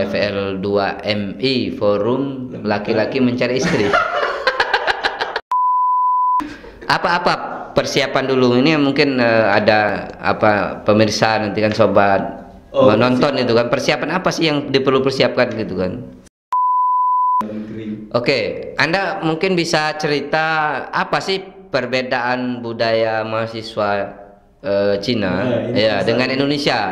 FL2MI, Forum Laki-Laki Mencari Istri. Apa persiapan dulu ini mungkin ada apa pemirsa nanti kan sobat menonton itu kan, persiapan apa sih yang diperlu persiapkan gitu kan? Oke, Anda mungkin bisa cerita apa sih perbedaan budaya mahasiswa Cina ya dengan Indonesia?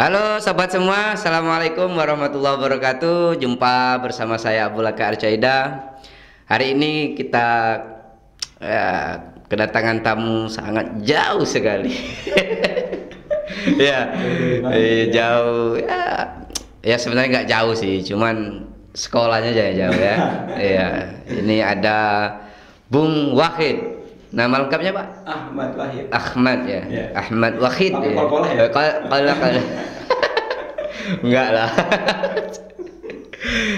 Halo sahabat semua, assalamualaikum warahmatullahi wabarakatuh. Jumpa bersama saya Abulaka Arcaida. Hari ini kita kedatangan tamu sangat jauh sekali. Ya, jauh ya sebenarnya nggak jauh sih, cuman sekolahnya jauh ya. Ya, ini ada Bung Wahid. Nama lengkapnya Pak? Ahmad Wahid. Ahmad ya. Ahmad Wahid ya. Kalau enggak lah.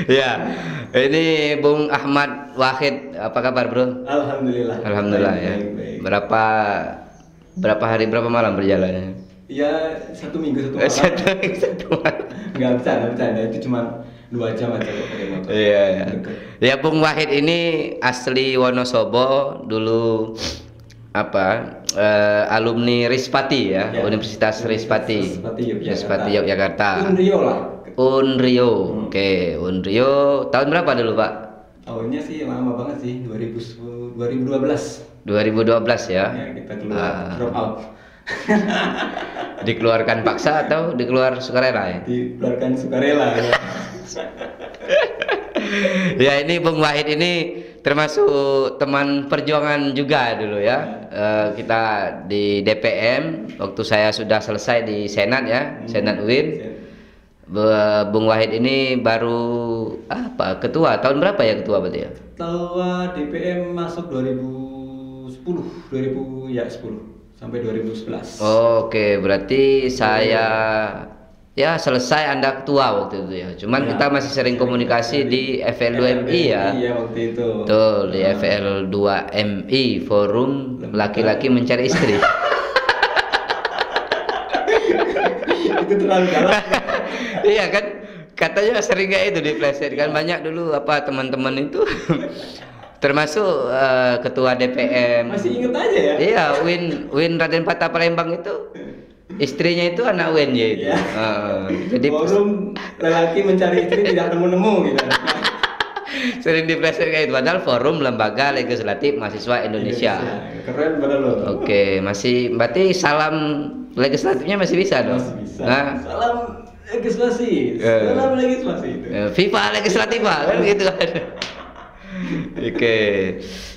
Ya, ini Bung Ahmad Wahid, apa kabar bro? Alhamdulillah. Alhamdulillah ya. Baik. Berapa hari berapa malam berjalannya? Ya 1 minggu 1 malam. Satu malam. Nggak bercanda, itu cuma 2 jam aja kok pakai motor. Iya. Ya Bung Wahid ini asli Wonosobo, dulu alumni Rispati ya, Universitas Rispati Yogyakarta. Unrio lah. Unrio. Oke, Unrio tahun berapa dulu Pak? Tahunnya sih lama banget sih, 2012. 2012 ya. Ya, kita keluar drop out. Dikeluarkan paksa atau dikeluar sukarela ya? Dikeluarkan sukarela ya. Ya ini Bung Wahid ini termasuk teman perjuangan juga dulu ya. Kita di DPM waktu saya sudah selesai di Senat ya, Senat UIN. Bung Wahid ini baru ketua tahun berapa ya ketua berarti ya? Ketua DPM masuk 2010 sampai 2011. Oke, berarti saya ya selesai Anda ketua waktu itu ya. Cuman kita masih sering komunikasi di FL2MI ya. Iya waktu itu. Betul, di FL2MI, Forum Laki-Laki Mencari Istri. Itu terlalu galak. Iya kan, katanya sering kayak itu diplesetkan banyak dulu teman-teman itu. Termasuk ketua DPM. Masih inget aja ya? Iya, Win Raden Patah Palembang itu istrinya itu anak Win ya itu. Iya. Jadi Forum Lelaki Mencari Istri tidak nemu-nemu gitu. Sering dipleset kayak itu, padahal Forum Lembaga Legislatif Mahasiswa Indonesia. Keren bener loh. Oke, masih berarti salam legislatifnya masih bisa dong? Masih bisa. Nah, Salam legislasi. Salam legislasi itu. FIFA legislativa kan gitu kan. Oke,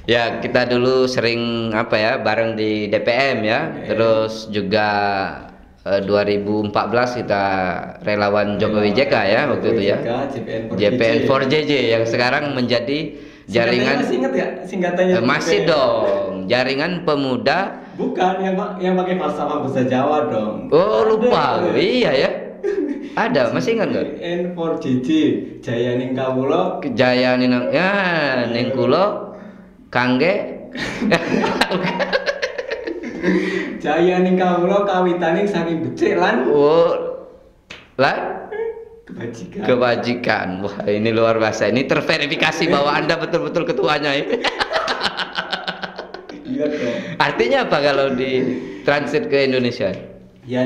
ya kita dulu sering bareng di DPM ya, terus juga 2014 kita relawan Jokowi JK ya waktu itu ya, JPN4JJ yang sekarang menjadi jaringan. Masih inget ya singkatannya? Masih dong, jaringan pemuda. Bukan yang pakai falsafah bahasa Jawa dong. Oh lupa, iya ya. Ada, masih ingat nggak? N4JJ, Jaya ning kawula, Jaya ning ya ning kula kangge. Jaya ning kawula kawitaning saking becik lan kebajikan. Wah, ini luar biasa. Ini terverifikasi bahwa Anda betul-betul ketuanya ini. Iya dong. Artinya apa kalau di transit ke Indonesia? Ya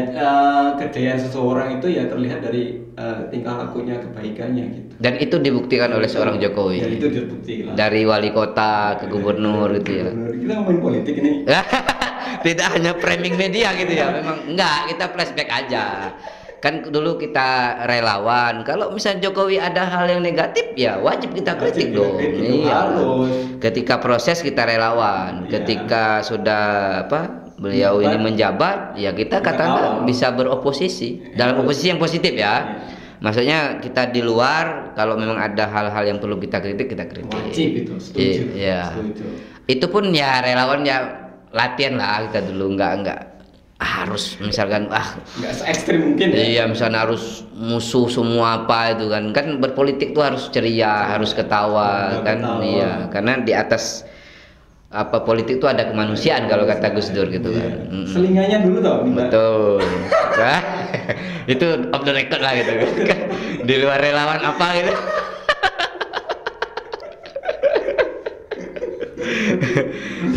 kejayaan seseorang itu ya terlihat dari tingkah lakunya, kebaikannya gitu. Dan itu dibuktikan oleh seorang Jokowi. Ya itu terbukti lah. Dari wali kota ke gubernur gitu ya. Kita ngomongin politik ini. Tidak hanya framing media gitu ya. Memang enggak, kita flashback aja. Kan dulu kita relawan. Kalau misalnya Jokowi ada hal yang negatif ya wajib kita kritik dong. Iya. Ketika proses kita relawan. Ketika sudah beliau ini menjabat, ya kita katakan bisa beroposisi dalam oposisi yang positif ya. Maksudnya kita di luar, kalau memang ada hal-hal yang perlu kita kritik, kita kritik. Wajib itu, setuju. Iya. Itu pun ya relawan ya latihan lah kita dulu, nggak harus misalkan nggak se ekstrim mungkin ya. iya misalnya harus musuh semua apa itu kan berpolitik tuh harus ceria, harus ketawa kan, iya karena di atas apa politik tuh ada kemanusiaan kalau kata Gus Dur gitu kan. Selinganya dulu tau. Betul. Nah, itu off the record lah gitu kan. Di luar relawan apa gitu.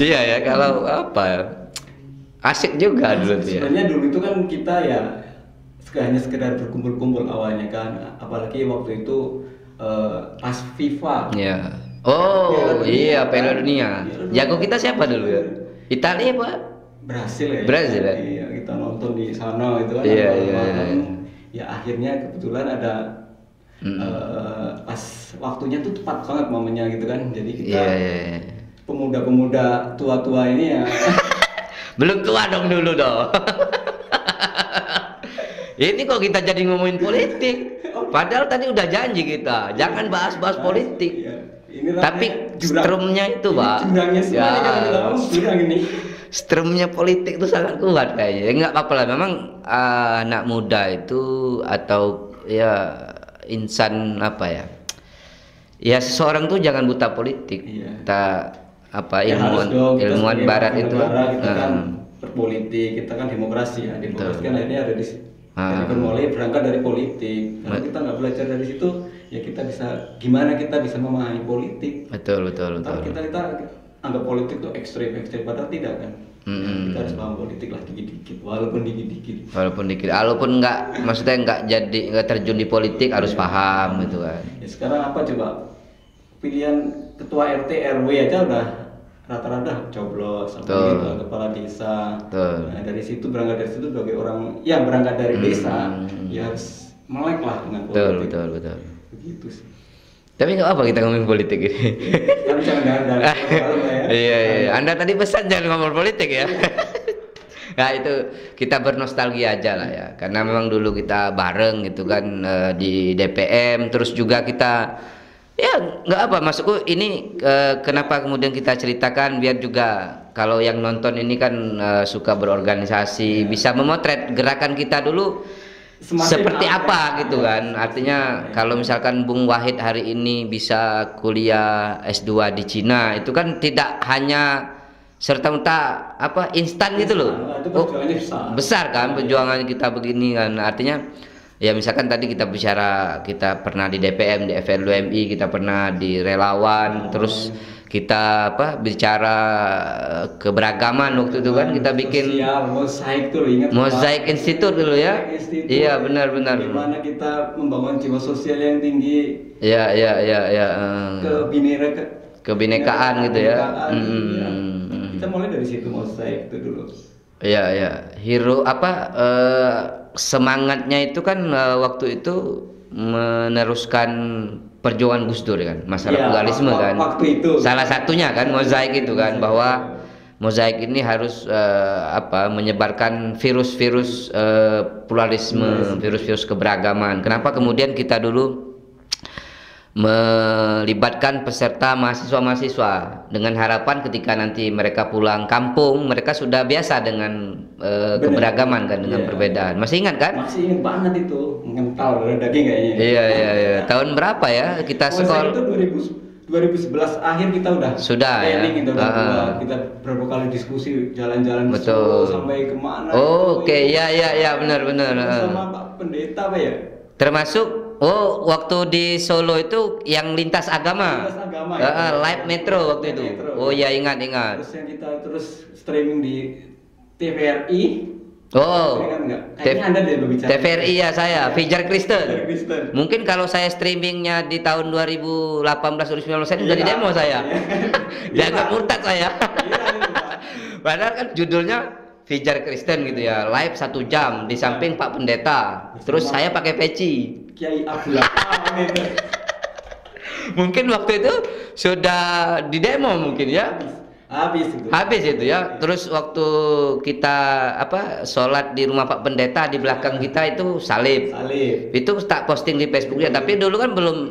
Iya ya, kalau apa asik juga dulu tuh ya. Sebenarnya dulu itu kan kita ya hanya sekedar berkumpul-kumpul awalnya kan, apalagi waktu itu pas FIFA. Iya. Oh iya, Piala Dunia. Jago kita siapa dulu ya? Italia apa? Brasil ya. Brasil ya. Iya, kita nonton di sana itu kan. Iya. Ya akhirnya kebetulan ada pas waktunya tuh tepat banget momennya gitu kan. Jadi kita pemuda-pemuda tua-tua ini ya. Belum tua dong dulu dong. Ini kok kita jadi ngomongin politik. Padahal tadi udah janji kita, jangan bahas-bahas politik. Tapi strumnya itu, Pak. Jurang ini. Strumnya politik itu sangat kuat kayaknya. Ya enggak apa-apa lah. Memang anak muda itu atau ya insan apa ya? Ya seseorang tuh jangan buta politik. Kita apa ya, ilmuwan barat itu kita kan berpolitik, kita kan demokrasi ya. Demokrasi kan akhirnya ada di mulai berangkat dari politik. Kalau kita nggak belajar dari situ, ya kita bisa gimana kita bisa memahami politik. Betul. Kita anggap politik tuh ekstrim, padahal tidak kan. Kita harus paham politik lah dikit-dikit, walaupun dikit. Walaupun nggak terjun di politik harus paham gitu kan. Ya, sekarang apa coba pilihan ketua RT RW aja udah rata-rata coblos gitu, kepala desa. Nah, berangkat dari situ sebagai orang yang berangkat dari desa ya harus melek lah dengan politik. Betul. Begitu sih. Tapi nggak apa kita ngomongin politik ini. Kan jangan ya. Iya. Anda tadi pesan jangan ngomong politik ya. Nah itu kita bernostalgia aja lah ya, karena memang dulu kita bareng gitu kan di DPM, terus juga kita ya nggak apa maksudku ini kenapa kemudian kita ceritakan biar juga kalau yang nonton ini kan suka berorganisasi bisa memotret gerakan kita dulu seperti apa gitu kan. Artinya kalau misalkan Bung Wahid hari ini bisa kuliah S2 di Cina itu kan tidak hanya serta-merta apa instan gitu loh. Besar kan perjuangan kita begini kan. Artinya ya misalkan tadi kita bicara kita pernah di DPM, di FLUMI, kita pernah di relawan, terus kita bicara keberagaman waktu itu kan kita bikin mozaik institut dulu ya. Iya benar. Gimana kita membangun jiwa sosial yang tinggi. Iya. Kebinekaan gitu ya. Kita mulai dari situ mozaik itu dulu. Iya. Hero semangatnya itu kan waktu itu meneruskan perjuangan Gus Dur kan, masalah pluralisme kan. Waktu itu. Salah satunya kan mozaik itu kan, bahwa mozaik ini harus menyebarkan virus-virus pluralisme, virus-virus keberagaman. Kenapa kemudian kita dulu melibatkan peserta mahasiswa-mahasiswa dengan harapan ketika nanti mereka pulang kampung mereka sudah biasa dengan keberagaman kan, dengan perbedaan. Masih ingat kan? Masih ingat banget itu, mengental daging kayaknya. Iya. Tahun berapa ya kita sekolah? Itu 2011 akhir kita sudah ya. Gitu, kita berapa kali diskusi jalan-jalan sampai kemana. Oke, ya benar. Sama Pak Pendeta apa ya? Termasuk waktu di Solo itu yang lintas agama. Live Metro waktu itu. Oh ya ingat. Terus yang kita streaming di TVRI. Kayaknya Anda berbicara. TVRI ya saya, Fajar Kristen. Mungkin kalau saya streamingnya di tahun 2018-2019 saya udah di demo saya. Dianggap murtad saya. Padahal kan judulnya Fajar Kristen gitu ya, live 1 jam di samping Pak Pendeta. Terus saya pakai peci. Kiai Abdullah gitu. Mungkin waktu itu sudah di demo mungkin ya. Habis itu ya. Terus waktu kita sholat di rumah Pak Pendeta, di belakang kita itu salib. Itu tak posting di Facebook ya. Tapi dulu kan belum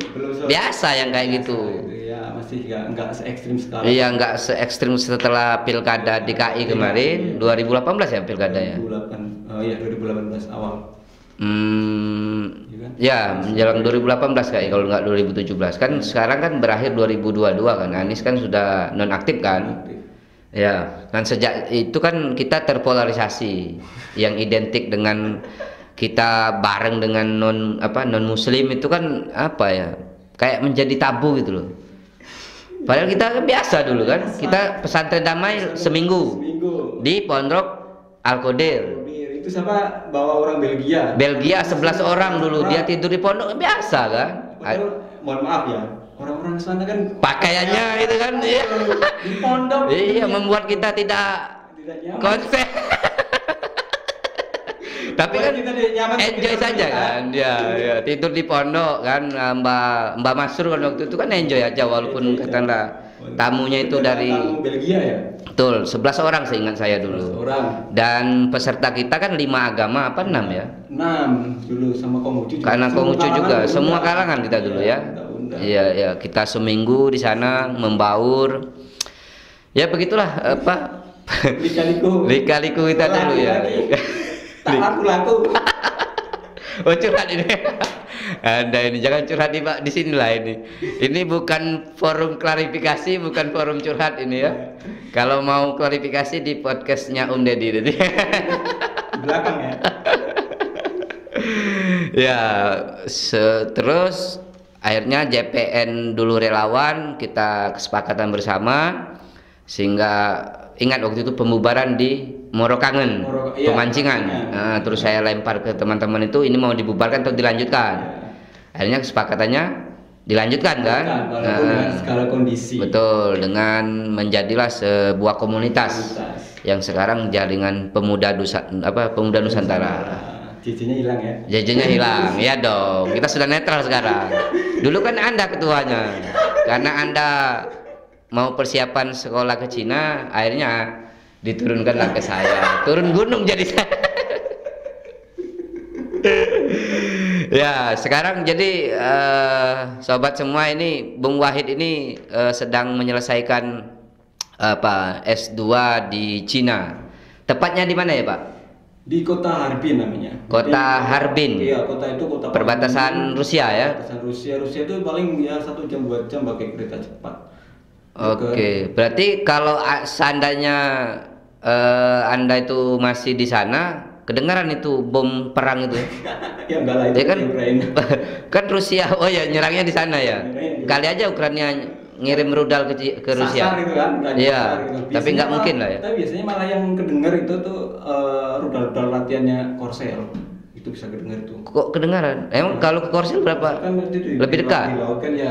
biasa yang kayak gitu. masih nggak se ekstrim sekarang. Iya, nggak se ekstrim setelah pilkada DKI kemarin. 2018 ya pilkada ya. 2018 awal. Ya, menjelang 2018 kayak kalau nggak 2017 kan. Sekarang kan berakhir 2022 kan. Anies kan sudah nonaktif kan. Ya, kan sejak itu kan kita terpolarisasi yang identik dengan kita bareng dengan non muslim itu kan apa ya, kayak menjadi tabu gitu loh. Padahal kita kan biasa dulu kan, kita pesantren damai seminggu di Pondok Al-Qadir. Itu siapa bawa orang Belgia 11 orang dulu, dia tidur di pondok biasa kan. Mohon maaf ya, orang-orang sana kan pakaiannya itu kan di pondok. Iya, membuat kita tidak konsen. Tapi kan enjoy saja kan, ya tidur di pondok kan. Mbak Masur kan waktu itu kan enjoy aja walaupun katakanlah tamunya itu dari Belgia ya. Betul, 11 orang seingat saya dulu. Dan peserta kita kan 5 agama apa 6 ya? 6 dulu sama Konghucu juga. Karena Konghucu juga, semua kalangan kita dulu ya. Iya, ya, kita seminggu di sana membaur. Ya begitulah apa? Lika-liku kita dulu ya. Tak laku. Oh, curhat ini. Anda ini jangan curhat di sini lah ini. Ini bukan forum klarifikasi, bukan forum curhat ini ya. Kalau mau klarifikasi di podcastnya Om Deddy nanti. Di belakang ya. Ya, terus akhirnya JPN dulu relawan, kita kesepakatan bersama sehingga ingat waktu itu pembubaran di Morokangen, pemancingan. Nah, terus saya lempar ke teman-teman itu, ini mau dibubarkan atau dilanjutkan. Akhirnya kesepakatannya dilanjutkan kan. Dengan segala kondisi. Betul, dengan menjadilah sebuah komunitas yang sekarang jaringan pemuda Nusantara. JJ-nya hilang ya. JJ-nya hilang, ya dong. Kita sudah netral sekarang. Dulu kan Anda ketuanya, karena Anda mau persiapan sekolah ke Cina, akhirnya diturunkanlah ke saya. Turun gunung jadi saya. Ya, sekarang jadi sobat semua ini, Bung Wahid ini sedang menyelesaikan S2 di Cina. Tepatnya di mana ya, Pak? Di kota Harbin namanya. Kota Harbin. Iya, kota itu kota perbatasan Rusia ya. Perbatasan Rusia itu paling ya 1 jam 2 jam pakai kereta cepat. Oke, berarti kalau seandainya Anda itu masih di sana, kedengaran itu bom perang itu. Ya enggak lah, itu ya kan, Ukraina. Kan Rusia, oh ya nyerangnya di sana ya. Kali aja Ukraina ngirim rudal ke Rusia. Sasar itu kan, iya, gitu. Tapi nggak mungkin lah ya. Tapi biasanya malah yang kedengar itu tuh rudal-rudal latihannya Korsel. Itu bisa kedengar tuh. Kok kedengaran? Emang kalau ke Korsel berapa? Kan lebih dekat. Di laut kan ya,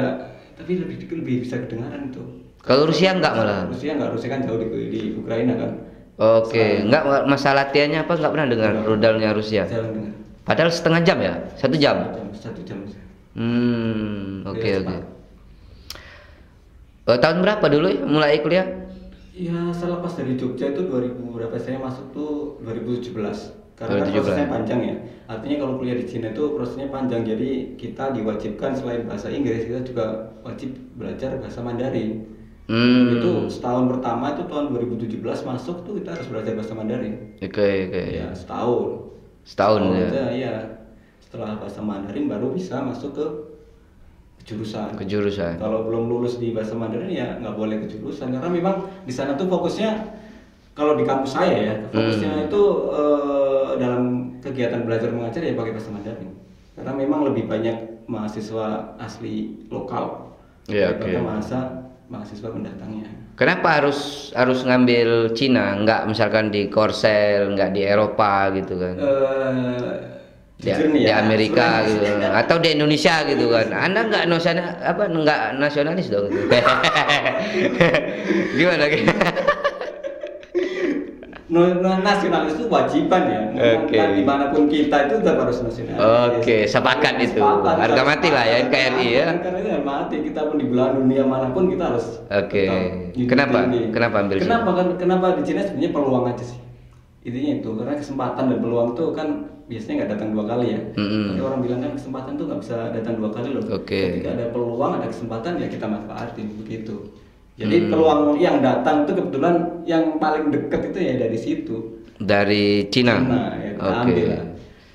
tapi lebih bisa kedengaran itu. Kalau Rusia enggak malah. Rusia kan jauh di Ukraina kan. Oke, enggak masalah latihannya apa enggak pernah dengar rudalnya Rusia. Jarang dengar. Padahal setengah jam ya? 1 jam? 1 jam. Oke. Tahun berapa dulu ya mulai kuliah? Ya, saya lepas dari Jogja itu 2000 berapa, saya masuk tuh 2017. Karena 2017. prosesnya panjang ya. Artinya kalau kuliah di Cina itu prosesnya panjang, jadi kita diwajibkan selain bahasa Inggris kita juga wajib belajar bahasa Mandarin. Itu setahun pertama itu tahun 2017 masuk tuh kita harus belajar bahasa Mandarin. Oke. Ya, setahun ya. aja, ya. Setelah bahasa Mandarin baru bisa masuk ke jurusan. Kalau belum lulus di bahasa Mandarin ya nggak boleh ke jurusan, karena memang di sana tuh fokusnya, kalau di kampus saya ya fokusnya itu dalam kegiatan belajar mengajar ya pakai bahasa Mandarin, karena memang lebih banyak mahasiswa asli lokal daripada mahasiswa pendatangnya. Kenapa harus ngambil Cina, nggak misalkan di Korsel, nggak di Eropa gitu kan? Di Amerika gitu, atau di Indonesia gitu kan? Anda nggak nasionalis dong? Gimana? Nasionalis itu wajiban ya. Dimanapun kita itu tetap harus nasionalis. Oke, sepakat itu. Harga mati lah ya NKRI ya. Karena ini mati, kita pun di belahan dunia manapun kita harus. Kenapa ambil Cina? Kenapa di Cina sebenarnya peluang aja sih. Intinya itu, karena kesempatan dan peluang itu kan biasanya nggak datang 2 kali ya. Tapi orang bilang kan kesempatan tuh nggak bisa datang 2 kali loh. Ketika ada peluang, ada kesempatan ya kita manfaatin begitu. Jadi peluang yang datang tuh kebetulan yang paling dekat itu ya dari situ. Dari Cina. Ya, kita ambil lah.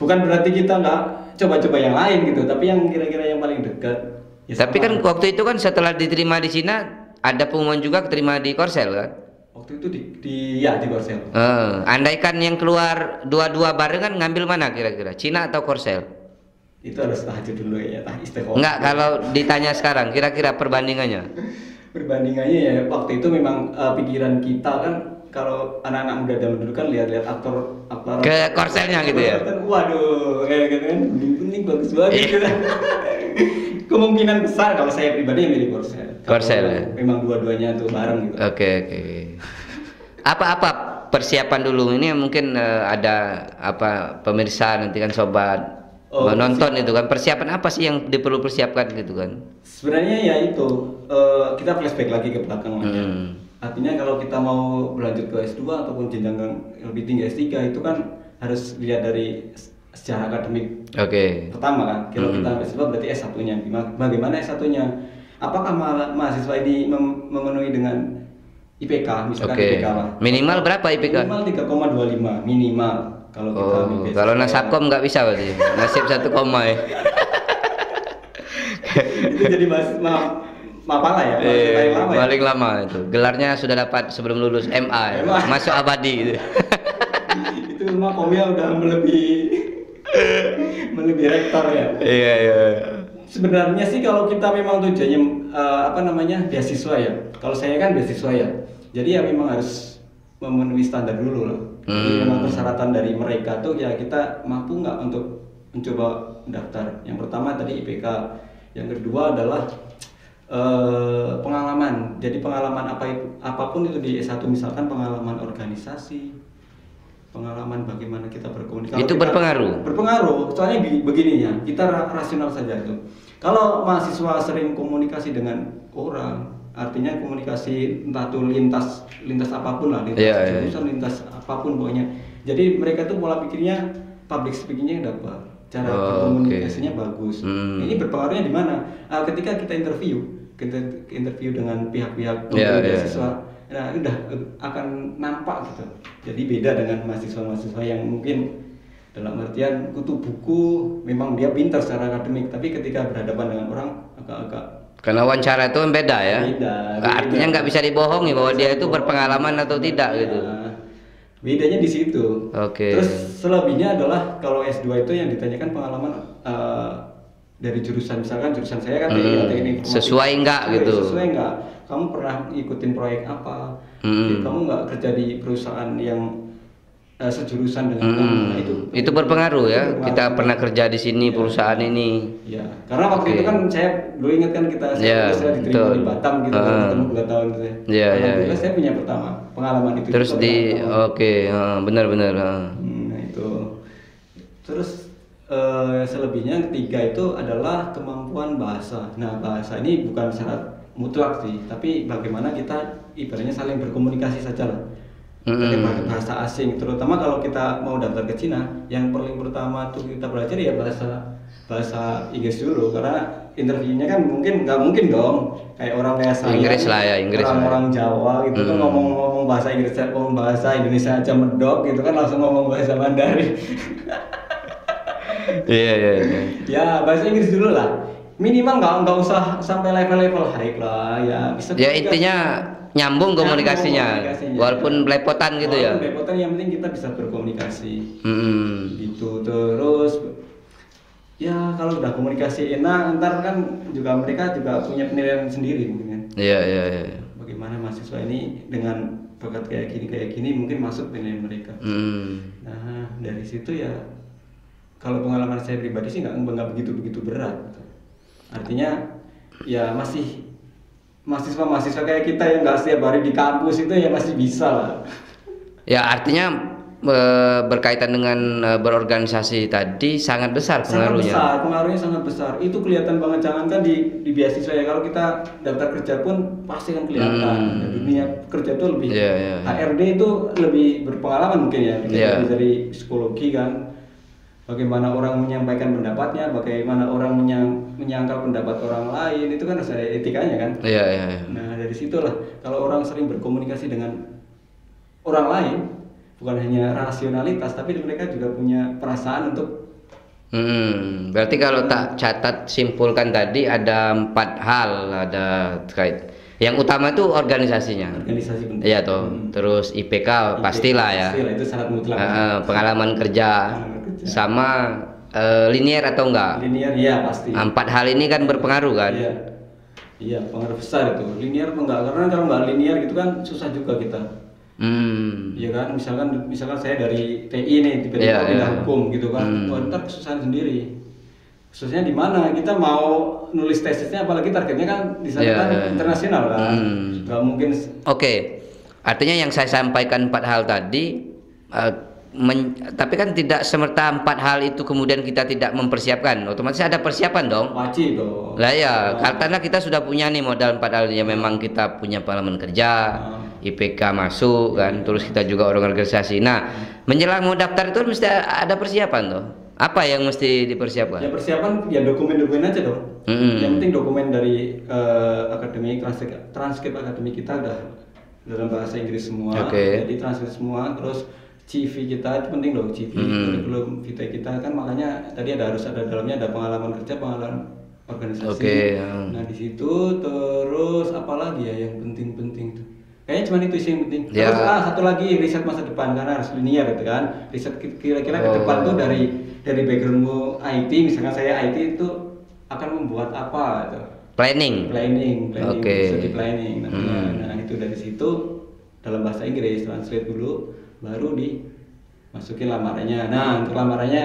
Bukan berarti kita nggak coba-coba yang lain gitu, tapi yang kira-kira yang paling dekat. Ya tapi kan waktu itu kan setelah diterima di Cina ada pengumuman juga keterima di Korsel kan? Waktu itu di Korsel. Andaikan yang keluar dua-dua barengan ngambil mana kira-kira? Cina atau Korsel? Itu harus tahajud dulu ya, istiqomah. Enggak, kalau ditanya sekarang kira-kira perbandingannya? Perbandingannya ya waktu itu memang pikiran kita kan kalau anak-anak muda zaman dulu kan lihat-lihat aktor ke Korselnya gitu ya. Waduh, kayak gitu kan, ini bagus banget gitu. Kemungkinan besar kalau saya pribadi yang milih Korsel ya? Memang dua-duanya tuh bareng gitu. Oke. Apa persiapan dulu ini mungkin ada apa pemirsa nanti kan sobat nonton itu kan, persiapan apa sih yang diperlu persiapkan gitu kan? Sebenarnya ya itu kita flashback lagi ke belakang aja. Artinya kalau kita mau berlanjut ke S2 ataupun jenjang yang lebih tinggi S3 itu kan harus lihat dari secara akademik. Pertama kan, kalau kita S2 berarti S1-nya. Bagaimana S1-nya? Apakah mahasiswa ini memenuhi dengan IPK, misalkan IPK lah. Minimal berapa IPK? Minimal 3,25 minimal kalau kita kalau Nasabkom nggak bisa berarti. Nasib 1 koma ya. Itu jadi mapalah ya, paling lama itu. Gelarnya sudah dapat sebelum lulus MA ya. Masuk abadi gitu. Itu makomnya udah melebihi rektor ya. Iya. Sebenarnya sih kalau kita memang tujuannya beasiswa ya. Kalau saya kan beasiswa ya. Jadi ya memang harus memenuhi standar dulu lah. Jadi memang persyaratan dari mereka tuh ya kita mampu nggak untuk mencoba mendaftar. Yang pertama tadi IPK. Yang kedua adalah pengalaman. Jadi pengalaman apapun itu di S1, misalkan pengalaman organisasi, pengalaman bagaimana kita berkomunikasi. Itu berpengaruh. Soalnya begini ya, kita rasional saja itu. Kalau mahasiswa sering komunikasi dengan orang, artinya komunikasi entah itu lintas apapun lah, jurusan, lintas apapun pokoknya. Jadi mereka tuh pola pikirnya public speakingnya dapat, cara berkomunikasinya bagus. Ini berpengaruhnya di mana? Ketika kita interview dengan pihak-pihak mahasiswa, nah udah akan nampak gitu. Jadi beda dengan mahasiswa-mahasiswa yang mungkin dalam artian kutu buku, memang dia pintar secara akademik, tapi ketika berhadapan dengan orang agak-agak karena wawancara itu beda ya. Artinya nggak bisa dibohongi bahwa dia itu berpengalaman atau tidak gitu. Bedanya di situ. Terus selebihnya adalah kalau S2 itu yang ditanyakan pengalaman dari jurusan, misalkan jurusan saya kan teknik informatika. Sesuai enggak gitu. Sesuai enggak? Kamu pernah ikutin proyek apa? Kamu nggak kerja di perusahaan yang sejurusan dengan kamu? Nah, itu berpengaruh ya. Kita pernah kerja di sini perusahaan ini. Ya, karena waktu itu kan saya dulu ingat kan saya diterima di Batam gitu kan 2 tahun gitu ya. Alhamdulillah saya punya pengalaman itu. Terus benar-benar. Nah itu. Terus selebihnya ketiga itu adalah kemampuan bahasa. Nah bahasa ini bukan syarat mutlak sih, tapi bagaimana kita ibaratnya saling berkomunikasi saja lah. Dari bahasa asing, terutama kalau kita mau daftar ke Cina, yang paling pertama tuh kita belajar ya bahasa Inggris dulu, karena interviewnya kan nggak mungkin dong kayak orang kayak saya, orang Jawa gitu kan ngomong bahasa Inggris, ngomong bahasa Indonesia aja medok gitu kan langsung ngomong bahasa Mandarin. Iya. Ya bahasa Inggris dulu lah, minimal nggak usah sampai level high lah ya. Bisa ya intinya nyambung komunikasinya, walaupun belepotan gitu ya. Belepotan yang penting kita bisa berkomunikasi. Gitu. Terus ya kalau udah komunikasi enak, ntar kan mereka juga punya penilaian sendiri mungkin kan. Iya. Bagaimana mahasiswa ini dengan bakat kayak gini mungkin masuk penilaian mereka. Nah dari situ ya kalau pengalaman saya pribadi sih nggak begitu berat. Artinya ya masih mahasiswa kayak kita yang nggak setiap hari di kampus itu ya masih bisa lah. Ya artinya berkaitan dengan berorganisasi tadi sangat besar pengaruhnya. Pengaruhnya sangat besar. Itu kelihatan banget, jangankan di beasiswa ya, kalau kita daftar kerja pun pasti kan kelihatan. Dunia kerja itu lebih HRD itu lebih berpengalaman mungkin ya dari psikologi kan. bagaimana orang menyampaikan pendapatnya, bagaimana orang menyangkal pendapat orang lain, itu kan harus ada etikanya kan. Iya, iya, iya. Nah dari situlah kalau orang sering berkomunikasi dengan orang lain, bukan hanya rasionalitas, tapi mereka juga punya perasaan untuk. Berarti kalau tak catat simpulkan tadi ada 4 hal ada terkait. Yang utama itu organisasinya. Organisasi penting. Iya toh. Terus IPK pastilah ya. Pastilah, itu syarat mutlak. Pengalaman kerja. Sama linear atau enggak? Linear ya pasti. 4 hal ini kan berpengaruh kan? Iya. Iya, pengaruh besar itu. Linear apa enggak? Karena kalau enggak linear gitu kan susah juga kita. Iya kan, misalkan saya dari TI nih tiba-tiba pindah hukum gitu kan, ntar kesusahan sendiri. Khususnya di mana kita mau nulis tesisnya, apalagi targetnya kan di sana kan internasional kan, nggak mungkin. Oke. Artinya yang saya sampaikan 4 hal tadi, tapi kan tidak semerta 4 hal itu kemudian kita tidak mempersiapkan, otomatis ada persiapan dong. Wajib dong. Lah ya, karena kita sudah punya nih modal 4 hal ya, memang kita punya pengalaman kerja, IPK masuk kan, terus kita juga organisasi. Nah, menjelang mau daftar itu mesti ada persiapan tuh. Apa yang mesti dipersiapkan? Ya persiapan ya dokumen-dokumen aja dong. Yang penting dokumen dari akademik, transkrip akademik kita udah dalam bahasa Inggris semua. Jadi transkrip semua, terus CV kita itu penting loh, CV kurikulum vitae kita kan, makanya tadi harus ada dalamnya ada pengalaman kerja, pengalaman organisasi. Nah di situ terus apalagi ya yang penting-penting tuh. Kayaknya cuma itu sih yang penting. Terus satu lagi riset masa depan, karena harus linear gitu kan. Riset kira-kira ke depan tuh dari backgroundmu IT, misalkan saya IT itu akan membuat apa gitu. Planning. Studi planning nantinya. Nah itu dari situ dalam bahasa Inggris translate dulu, baru dimasukin lamarannya. Nah untuk lamarannya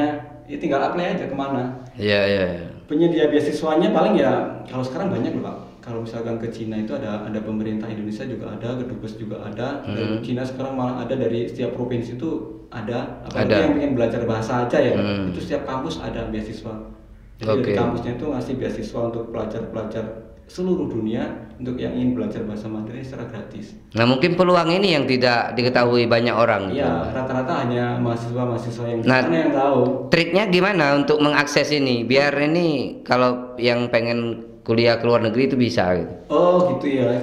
ya tinggal apply aja kemana. Iya. Penyedia beasiswanya paling ya kalau sekarang banyak loh Pak. Kalau misalkan ke Cina itu ada pemerintah Indonesia juga ada, kedubes juga ada. Dari Cina sekarang malah ada dari setiap provinsi itu ada. Apalagi yang pengen belajar bahasa aja ya, itu setiap kampus ada beasiswa. Jadi dari kampusnya itu ngasih beasiswa untuk pelajar-pelajar seluruh dunia untuk yang ingin belajar bahasa Mandarin secara gratis. Nah mungkin peluang ini yang tidak diketahui banyak orang. Iya, rata-rata hanya mahasiswa-mahasiswa yang yang tahu. Triknya gimana untuk mengakses ini? Biar ini kalau yang pengen kuliah ke luar negeri itu bisa gitu. Oh gitu ya.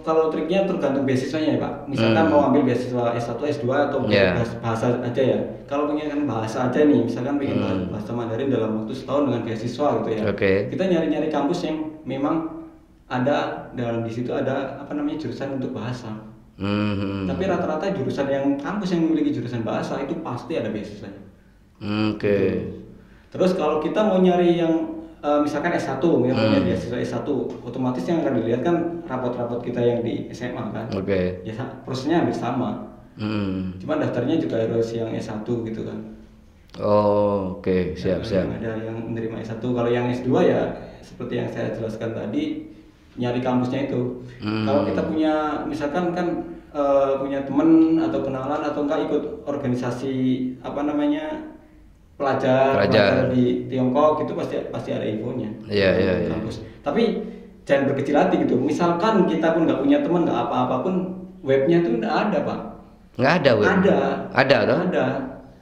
Kalau triknya tergantung beasiswanya ya Pak. Misalkan mau ambil beasiswa S1, S2 atau bahasa aja ya. Kalau pengen bahasa aja nih, misalkan pengen bahasa Mandarin dalam waktu setahun dengan beasiswa gitu ya. Kita nyari-nyari kampus yang memang ada di situ ada jurusan untuk bahasa. Tapi rata-rata jurusan yang kampus yang memiliki jurusan bahasa itu pasti ada beasiswanya. Terus kalau kita mau nyari yang misalkan S1, misalnya beasiswa S1, otomatis yang akan dilihat kan rapot-rapot kita yang di SMA kan. Ya prosesnya hampir sama. Cuma daftarnya juga harus yang S1 gitu kan. Siap. Ada yang menerima S1. Kalau yang S2 ya seperti yang saya jelaskan tadi, nyari kampusnya itu. Kalau kita punya misalkan kan punya teman atau kenalan atau enggak ikut organisasi pelajar di Tiongkok itu pasti ada infonya. Iya. Kampus. Tapi jangan berkecil hati gitu. Misalkan kita pun nggak punya teman, nggak apa-apa pun, webnya tuh nggak ada Pak. Nggak ada web. Ada toh? Ada.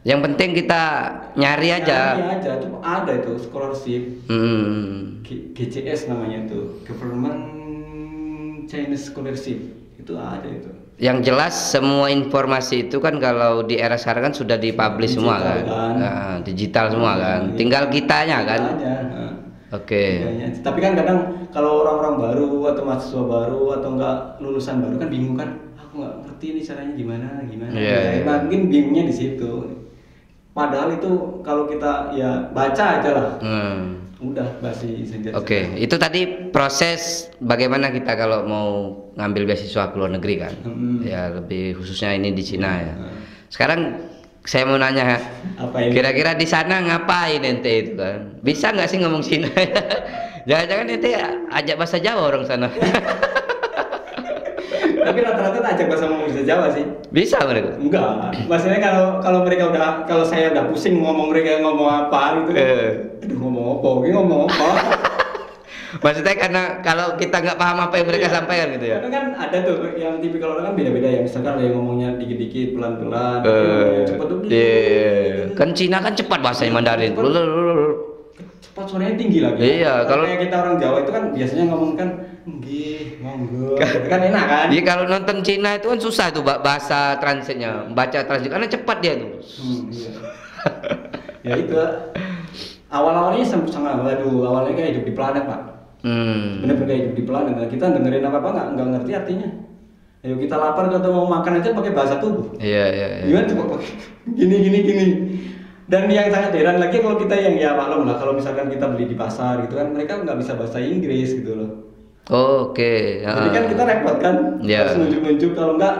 Yang penting kita nyari aja. Cuma ada itu scholarship. GCS namanya itu, Government Chinese Scholarship, itu ada itu. Yang jelas semua informasi itu kan kalau di era sekarang kan sudah dipublish semua kan. Nah, digital semua kan. Tinggal kitanya kan. Tapi kan kadang kalau orang-orang baru atau mahasiswa baru atau enggak lulusan baru kan bingung kan. Aku nggak ngerti ini caranya gimana. Mungkin bingungnya di situ. Padahal itu kalau kita ya baca aja lah. Udah basi saja. Itu tadi proses bagaimana kita kalau mau ngambil beasiswa ke luar negeri kan. Ya lebih khususnya ini di Cina ya. Sekarang saya mau nanya, kira-kira di sana ngapain ente itu kan? Bisa nggak sih ngomong Cina? Jangan-jangan ente ajak bahasa Jawa orang sana. Tapi rata-rata ajak bahasa Jawa sih. Bisa mereka? Enggak. Maksudnya kalau saya udah pusing ngomong mereka ngomong apa gitu. Aduh ngomong apa? Maksudnya karena kalau kita nggak paham apa yang mereka sampaikan gitu ya. Karena kan ada tuh yang tipikal orang kan beda-beda ya. Misalkan ada yang ngomongnya dikit-dikit, pelan-pelan, cepet tuh. Kan Cina kan cepat bahasanya Mandarin. Cepat suaranya tinggi lagi. Iya, kalau kayak kita orang Jawa itu kan biasanya ngomong kan nggih, monggo. Kan enak kan? Iya, kalau nonton Cina itu kan susah tuh bahasa transitnya, baca transit karena cepat dia tuh. Iya. Ya itu awal-awalnya sangat awalnya kayak hidup di planet, Pak. Bener-bener kayak hidup di planet. Nah, kita dengerin apa-apa nggak ngerti artinya. Ayo kita lapar atau mau makan aja pakai bahasa tubuh. Iya. Gimana coba gini. Dan yang sangat heran lagi kalau kita yang ya maklum lah kalau misalkan kita beli di pasar gitu kan mereka nggak bisa bahasa Inggris gitu loh. Oke. Jadi kan kita repot kan, harus nunjuk-nunjuk kalau nggak.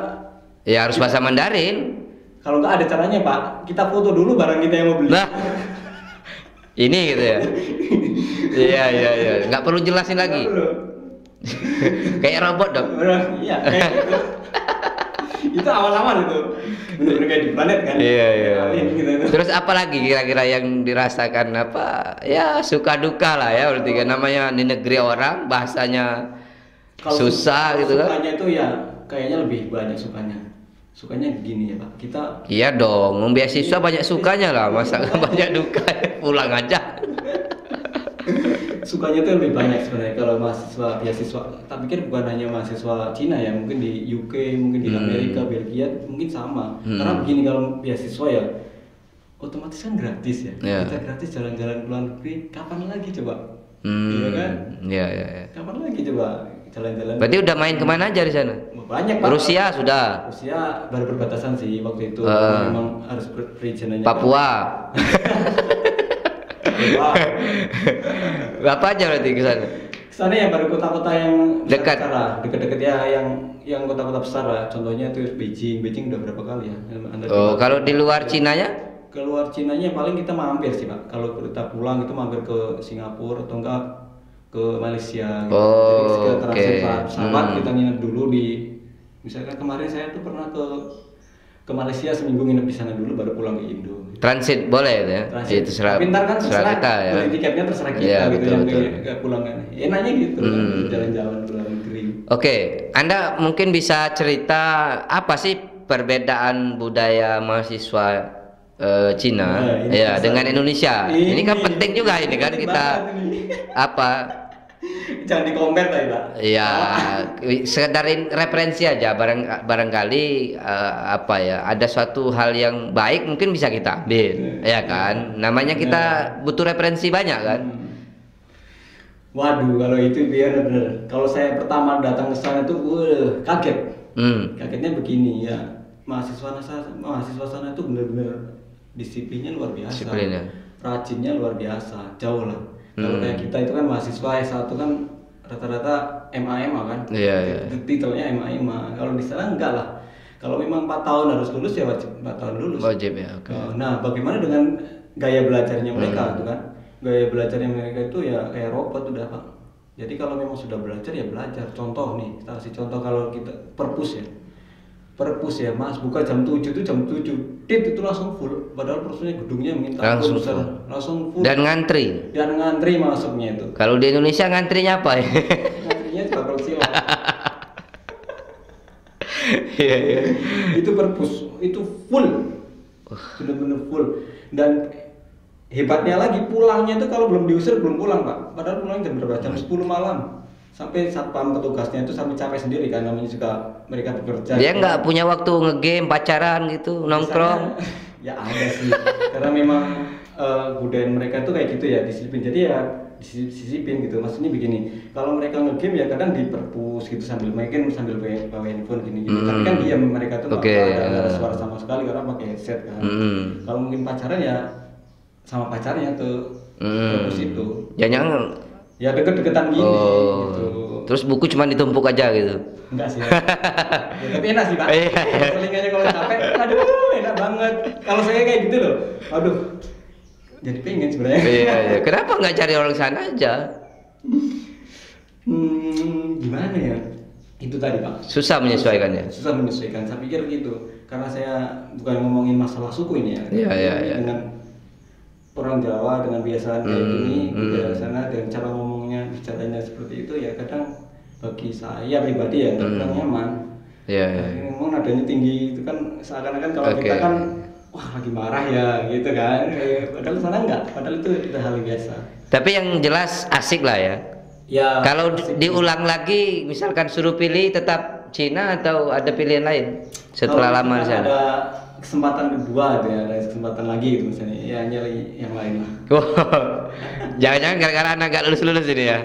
Ya harus bahasa Mandarin. Kalau nggak ada caranya Pak, kita foto dulu barang kita yang mau beli. Nah, ini gitu ya. Iya. Nggak perlu jelasin lagi. Kayak robot dong. Iya. Kayak gitu. Itu awal-awal itu. Bener-bener kayak di planet kan. Iya. Gitu. Terus apa lagi kira-kira yang dirasakan apa? Ya suka duka lah ya. Berarti kan namanya di negeri orang bahasanya susah gitu kan. Sukanya itu ya kayaknya lebih banyak sukanya. Sukanya gini ya Pak, kita. Iya dong, beasiswa banyak sukanya lah, masa banyak duka pulang aja. Sukanya tuh lebih banyak sebenarnya kalau mahasiswa beasiswa. Tak pikir bukan hanya mahasiswa Cina ya, mungkin di UK, mungkin di Amerika, Belgia, mungkin sama. Karena begini kalau beasiswa ya, otomatis kan gratis ya. Kita gratis jalan-jalan ke luar negeri, kapan lagi coba? Iya kan? Iya. Kapan lagi coba jalan-jalan? Berarti udah main kemana aja di sana? Banyak Pak. Rusia sudah. Rusia baru perbatasan sih waktu itu. Memang harus region aja. Papua. Apa aja berarti ke sana? Kesana ya baru kota-kota yang dekat lah, dekat-dekat ya yang kota-kota besar lah. Contohnya itu Beijing udah berapa kali ya? Kalau di luar Cinanya? Keluar Cinanya paling kita mampir sih Pak. Kalau kita pulang itu mampir ke Singapura atau enggak ke Malaysia. Gitu. Jadi kita transit pesawat kita nginep dulu di. Misalkan kemarin saya tuh pernah ke Malaysia seminggu nginep di sana dulu baru pulang ke Indo. Transit boleh ya? Transit. Itu serah Pintar kan terserah kita ya. Beli tiketnya terserah kita ya, gitu betul. yang pulang kan. Enaknya gitu jalan-jalan ke luar negeri. Oke, Anda mungkin bisa cerita apa sih perbedaan budaya mahasiswa Cina dengan Indonesia? Ini kan penting juga ini kan kita apa? Jangan di-compare tadi Pak. Ya, sekedar referensi aja barangkali apa ya, ada suatu hal yang baik mungkin bisa kita ambil, ya kan? Namanya kita butuh referensi banyak kan? Waduh, kalau itu bener. Kalau saya pertama datang ke sana tuh kaget. Kagetnya begini ya. Mahasiswa sana itu bener-bener disiplinnya luar biasa. Rajinnya luar biasa, jauh lah. Kalau kayak kita itu kan mahasiswa S1 kan rata-rata MA kan. Iya. Titelnya MA. Kalau di sana enggak lah. Kalau memang 4 tahun harus lulus ya wajib 4 tahun lulus. Wajib ya. Okay. Nah, bagaimana dengan gaya belajarnya mereka itu kan? Gaya belajarnya mereka itu ya kayak robot udah Pak. Jadi kalau memang sudah belajar ya belajar. Contoh nih, kita kasih contoh kalau kita perpus ya Mas, buka jam 7 itu jam 7 tit itu langsung full, padahal perpusnya gedungnya minta langsung full dan ngantri masuknya itu. Kalau di Indonesia ngantrinya apa ya? Ngantrinya juga bersilat. Iya. Itu perpus itu full, benar-benar full. Dan hebatnya lagi pulangnya itu kalau belum diusir belum pulang Pak, padahal pulangnya jam berapa? Jam 10 malam. Sampai satpam petugasnya itu sampai capek sendiri kan, namanya juga mereka bekerja. Dia nggak punya waktu ngegame, pacaran gitu, nongkrong. Ya ada sih, karena memang budaya mereka tuh kayak gitu ya, disiplin. Jadi ya disipin gitu. Maksudnya begini, kalau mereka ngegame ya kadang di perpus gitu sambil bawa handphone gini. Tapi kan diam mereka tuh nggak ada suara sama sekali karena pakai headset kan. Kalau mungkin pacaran ya sama pacarnya tuh perpus itu. Jangan ya deket-deketan gini gitu. Terus buku cuma ditumpuk aja gitu? Enggak sih ya, tapi enak sih Pak. Selingannya kalau capek, aduh enak banget. Kalau saya kayak gitu loh, aduh jadi pengen sebenarnya. Iya. Kenapa nggak cari orang sana aja? Gimana ya? Itu tadi Pak. Susah menyesuaikannya. Susah menyesuaikan. Saya pikir gitu, karena saya bukan ngomongin masalah suku ini ya. Iya. Dengan orang Jawa dengan biasaan kayak gini, budaya sana dengan cara ngomongnya bicaranya seperti itu ya kadang bagi saya pribadi ya kurang nyaman. Memang nadanya tinggi itu kan seakan-akan kalau kita kan wah lagi marah ya gitu kan. Padahal sana enggak, padahal itu udah hal biasa. Tapi yang jelas asik lah ya. Ya. Kalau diulang lagi, misalkan suruh pilih tetap Cina atau ada pilihan lain setelah lama di sana? Ada kesempatan kedua ya, ada kesempatan lagi gitu misalnya, ya nyari yang lain lah. Jangan-jangan gara-gara anak gak lulus ini ya?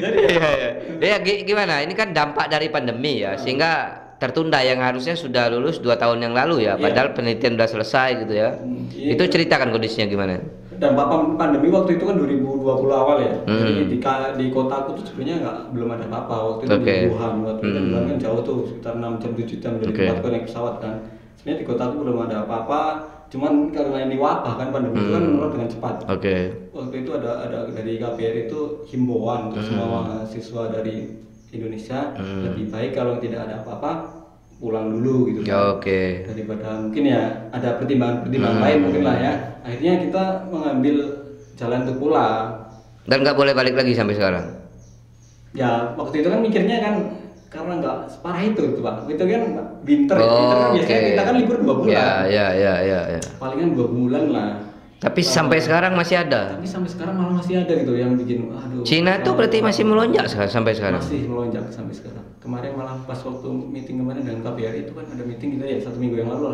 Jadi ya gimana? Ini kan dampak dari pandemi ya, sehingga tertunda yang harusnya sudah lulus 2 tahun yang lalu ya, padahal penelitian sudah selesai gitu ya. Itu ceritakan kondisinya gimana? Dampak pandemi waktu itu kan 2020 awal ya. Jadi di kotaku tuh sebenarnya belum ada apa-apa waktu itu di Wuhan. Waktu itu Wuhan kan jauh tuh sekitar 6 jam 7 jam dari tempatku naik pesawat kan. Sebenarnya di kotaku belum ada apa-apa. Cuman karena ini wabah kan pandemi itu kan menurut dengan cepat. Waktu itu ada dari KBRI itu himbauan untuk semua mahasiswa dari Indonesia lebih baik kalau tidak ada apa-apa pulang dulu gitu kan. Daripada mungkin ya ada pertimbangan lain mungkin lah ya. Akhirnya kita mengambil jalan untuk pulang. Dan nggak boleh balik lagi sampai sekarang? Ya waktu itu kan mikirnya kan karena nggak separah itu Pak. Itu kan winter kan biasanya kita kan libur 2 bulan. Ya. Palingan 2 bulan lah. Tapi sampai sekarang masih ada? Tapi sampai sekarang malah masih ada gitu yang bikin aduh. Cina tuh berarti masih melonjak sampai sekarang? Masih melonjak sampai sekarang. Kemarin malah pas waktu meeting kemarin dengan KBRI itu kan ada meeting kita ya 1 minggu yang lalu.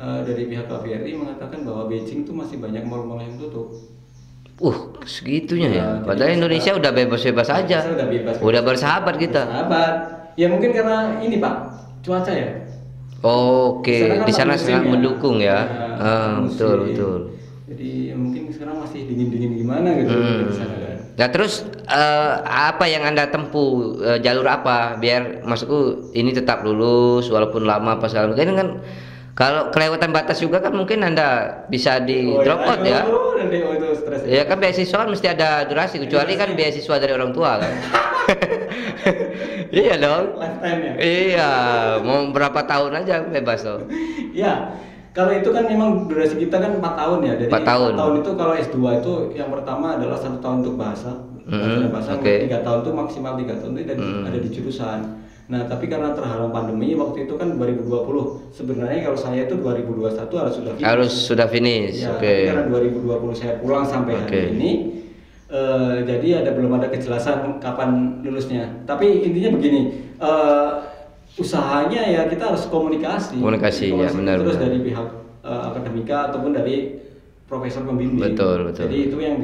Dari pihak KBRI mengatakan bahwa Beijing tuh masih banyak mal-mal yang tutup. Segitunya ya. Padahal Indonesia udah bebas-bebas aja. Udah bersahabat kita. Bersahabat. Ya mungkin karena ini Pak, cuaca ya. Di sana sangat mendukung ya. Betul. Jadi mungkin sekarang masih dingin-dingin gimana gitu di sana kan. Nah terus apa yang Anda tempuh, jalur apa biar maksudku ini tetap lulus walaupun lama apa segala macam kan, kalau kelewatan batas juga kan mungkin Anda bisa di drop out ya. Ya kan beasiswa kan mesti ada durasi, kecuali kan beasiswa dari orang tua kan. Iya dong. Lifetime ya. Iya, mau berapa tahun aja bebas loh. Iya. Kalau itu kan memang durasi kita kan 4 tahun ya. Jadi 4 tahun itu kalau S2 itu yang pertama adalah 1 tahun untuk bahasa. Bahasa 3 tahun itu maksimal 3 tahun itu ada di jurusan. Nah, tapi karena terhalang pandemi waktu itu kan 2020. Sebenarnya kalau saya itu 2021 harus sudah finish. Ya, tapi karena 2020 saya pulang sampai hari ini. Jadi belum ada kejelasan kapan lulusnya. Tapi intinya begini, usahanya ya kita harus komunikasi ya benar. Terus dari pihak akademika ataupun dari profesor pembimbing. Betul. Jadi itu yang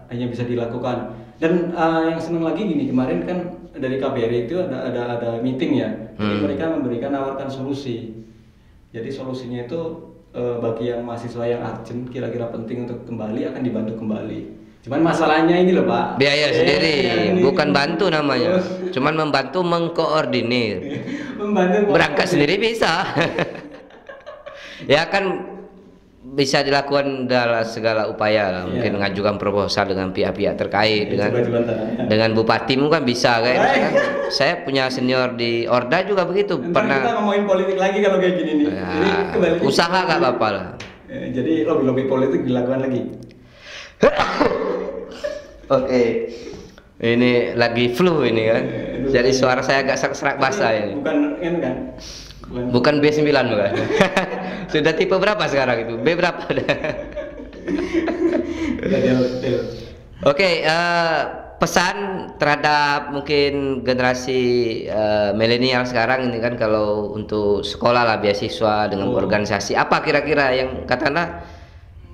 hanya bisa dilakukan. Dan yang senang lagi gini, kemarin kan dari KBRI itu ada meeting ya. Jadi mereka nawarkan solusi. Jadi solusinya itu bagi yang mahasiswa yang urgent kira-kira penting untuk kembali akan dibantu kembali. Cuman masalahnya ini loh Pak, biaya sendiri, bukan bantu namanya, cuman membantu mengkoordinir. Berangkat sendiri bisa. Ya kan bisa dilakukan dalam segala upaya lah. Mungkin mengajukan proposal dengan pihak-pihak terkait, dengan bupatimu kan bisa kan. Saya punya senior di Orda juga begitu. Pernah kita ngomongin politik lagi kalau kayak gini nih. Jadi usaha nggak apa-apa lah. Jadi lobby politik dilakukan lagi. Ini lagi flu ini kan. Jadi suara saya agak serak-serak basah ini. Bukan B9 bukan. Sudah tipe berapa sekarang itu? B berapa? Pesan terhadap mungkin generasi milenial sekarang ini kan, kalau untuk sekolah lah, beasiswa dengan organisasi, apa kira-kira yang katakanlah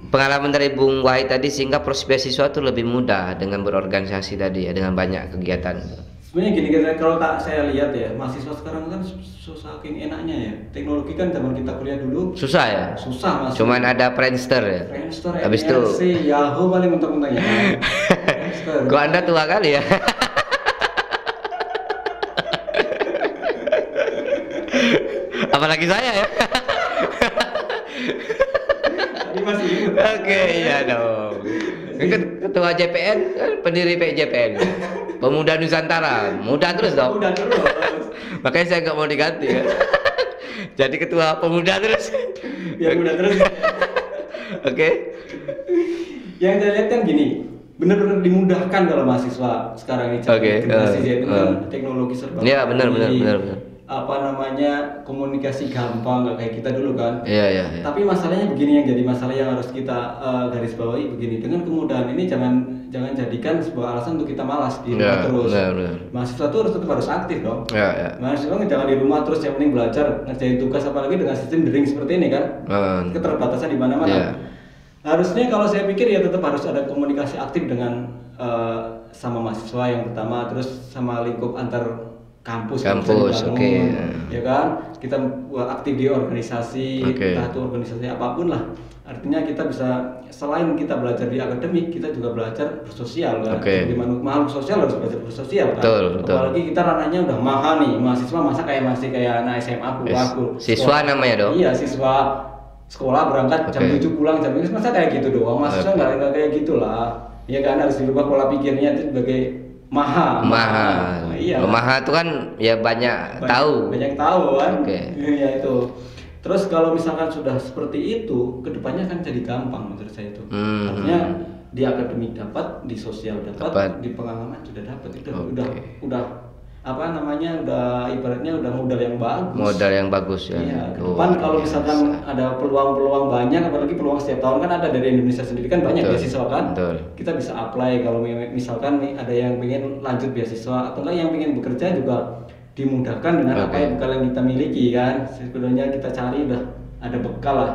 pengalaman dari Bung Wahid tadi sehingga proses beasiswa itu lebih mudah dengan berorganisasi tadi ya, dengan banyak kegiatan. Sebenarnya gini, kalau saya lihat ya, mahasiswa sekarang kan saking enaknya ya. Teknologi kan zaman kita kuliah dulu susah ya? Susah Mas. Cuman ada Friendster ya? Friendster, habis itu Yahoo paling mentok-mentoknya. Kok Anda tua kali ya? Apalagi saya ya? Iya dong. Ketua JPN, pendiri PJPN, Pemuda Nusantara, muda terus dong. Muda terus. Makanya saya nggak mau diganti ya. Jadi ketua pemuda terus. Biar muda terus. Yang saya lihat kan gini, benar-benar dimudahkan kalau mahasiswa sekarang ini generasi Z itu kan teknologi serba. Iya, benar. Apa namanya, komunikasi gampang, nggak kayak kita dulu kan. Iya. Tapi masalahnya begini, yang jadi masalah yang harus kita garis bawahi begini, dengan kemudahan ini jangan jadikan sebuah alasan untuk kita malas di rumah terus. Benar. Mahasiswa tuh tetap harus aktif dong. Iya. Mahasiswa jangan di rumah terus, yang penting belajar, ngerjain tugas, apalagi dengan sistem daring seperti ini kan. Keterbatasan di mana-mana. Harusnya kalau saya pikir ya tetap harus ada komunikasi aktif dengan sama mahasiswa yang pertama, terus sama lingkup antar kampus, oke. Ya kan, kita buat aktif di organisasi, entah itu organisasi apapun lah. Artinya kita bisa, selain kita belajar di akademik, kita juga belajar bersosial kan. Jadi makhluk sosial harus belajar bersosial kan. Betul. Apalagi kita ranahnya udah mahal nih, mahasiswa masa masih kayak anak SMA aku. Siswa namanya dong. Iya, siswa sekolah berangkat jam 7 pulang jam 7, masa kayak gitu doang. Mahasiswa nggak kayak gitulah. Ya kan, harus dirubah pola pikirnya itu sebagai mahal. Iya. Mahal itu kan ya banyak tahu kan. Ya itu. Terus kalau misalkan sudah seperti itu, kedepannya kan jadi gampang menurut saya itu. Artinya di akademik dapat, di sosial dapat, di pengalaman sudah dapat. Itu udah apa namanya, udah ibaratnya udah modal yang bagus ya. Iya, ke depan kalau misalkan ada peluang-peluang banyak, apalagi peluang setiap tahun kan ada dari Indonesia sendiri kan banyak beasiswa kan. Kita bisa apply kalau misalkan nih ada yang pengen lanjut beasiswa atau enggak yang pengen bekerja juga dimudahkan dengan apa yang bekal yang kita miliki kan. Sebenarnya kita cari udah ada bekal lah.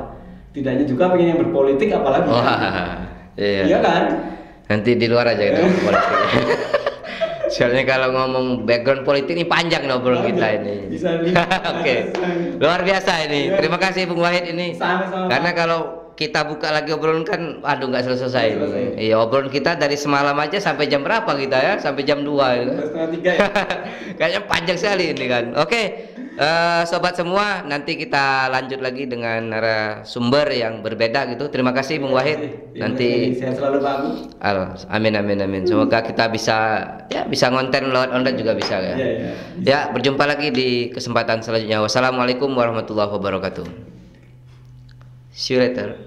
Tidaknya juga pengen yang berpolitik apalagi. Iya kan? Nanti di luar aja kita politik. Soalnya kalau ngomong background politik ini panjang ngobrol kita ini. Bisa Oke. Luar biasa ini. Terima kasih Bung Wahid ini. Sama-sama. Karena kalau kita buka lagi obrolan kan aduh nggak selesai. Iya, obrolan kita dari semalam aja sampai jam berapa kita ya? Sampai jam 2 gitu. 2:30 ya. Kayaknya panjang sekali ini kan. Oke. Sobat semua, nanti kita lanjut lagi dengan narasumber yang berbeda gitu. Terima kasih Bung Wahid. Nanti sehat selalu Pak Agus. Amin. Semoga kita bisa ngonten lewat online juga bisa ya. Ya, berjumpa lagi di kesempatan selanjutnya. Wassalamualaikum warahmatullahi wabarakatuh. See you later.